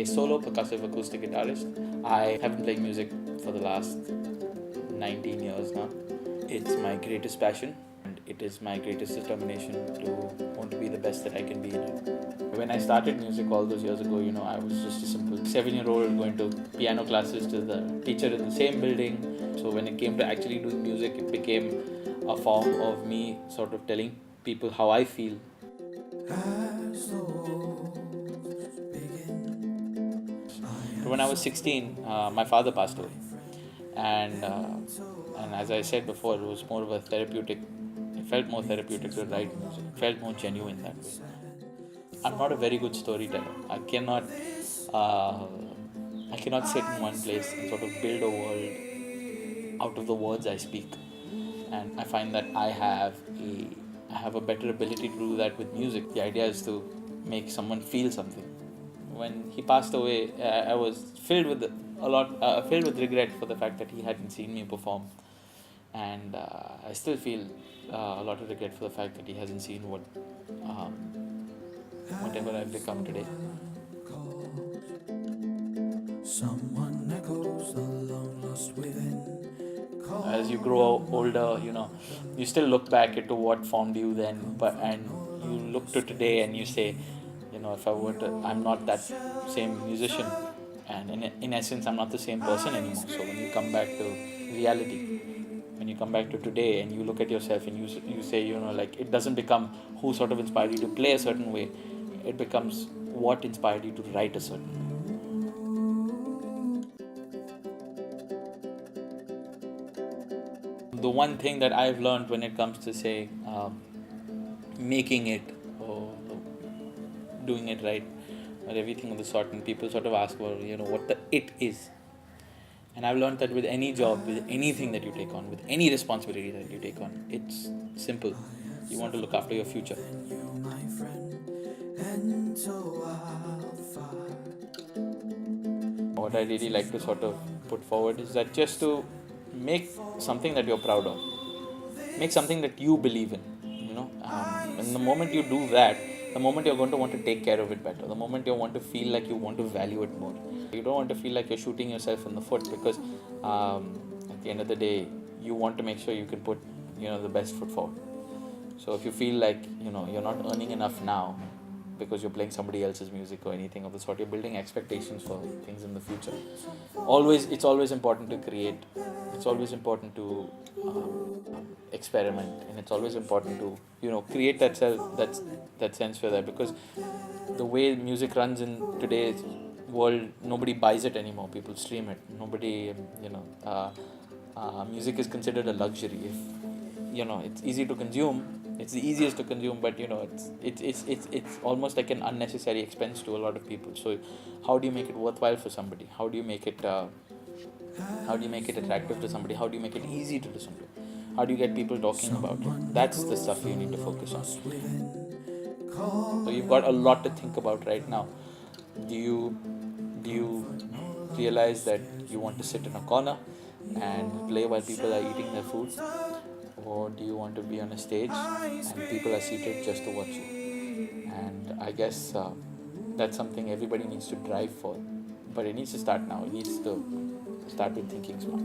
a solo percussive acoustic guitarist. I have been playing music for the last 19 years now. It's my greatest passion and it is my greatest determination to want to be the best that I can be in it. When I started music all those years ago, I was just a simple 7-year-old going to piano classes to the teacher in the same building. So when it came to actually doing music, it became a form of me sort of telling people how I feel. When I was 16, my father passed away, and as I said before, it was more of a therapeutic. It felt more therapeutic to write music. It felt more genuine that way. I'm not a very good storyteller. Uh, I cannot sit in one place and sort of build a world out of the words I speak. And I find that I have a better ability to do that with music. The idea is to make someone feel something. When he passed away, I was filled with regret for the fact that he hadn't seen me perform, and I still feel a lot of regret for the fact that he hasn't seen whatever I've become today. Someone echoes the long lost within. As you grow older, you still look back into what formed you then, and you look to today and you say, if I were to, I'm not that same musician, and in essence, I'm not the same person anymore. So when you come back to reality, when you come back to today, and you look at yourself and you say, it doesn't become who sort of inspired you to play a certain way. It becomes what inspired you to write a certain way. The one thing that I've learned when it comes to, say, making it or doing it right or everything of the sort, and people sort of ask about, what the it is. And I've learned that with any job, with anything that you take on, with any responsibility that you take on, it's simple. You want to look after your future. What I really like to sort of put forward is that just to make something that you're proud of, make something that you believe in, and the moment you do that, the moment you're going to want to take care of it better, the moment you want to feel like you want to value it more. You don't want to feel like you're shooting yourself in the foot, because at the end of the day, you want to make sure you can put the best foot forward. So if you feel like you're not earning enough now because you're playing somebody else's music or anything of the sort, you're building expectations for things in the future. It's always important to create. It's always important to experiment, and it's always important to create that sense for that, because the way music runs in today's world, nobody buys it anymore. People stream it. Nobody, music is considered a luxury. It's easy to consume. It's the easiest to consume, but it's almost like an unnecessary expense to a lot of people. So, how do you make it worthwhile for somebody? How do you make it attractive to somebody? How do you make it easy to listen to? How do you get people talking about it? That's the stuff you need to focus on. So you've got a lot to think about right now. Do you realize that you want to sit in a corner and play while people are eating their food? Or do you want to be on a stage and people are seated just to watch you? And I guess that's something everybody needs to drive for. But it needs to start now. It needs to start with thinking smart.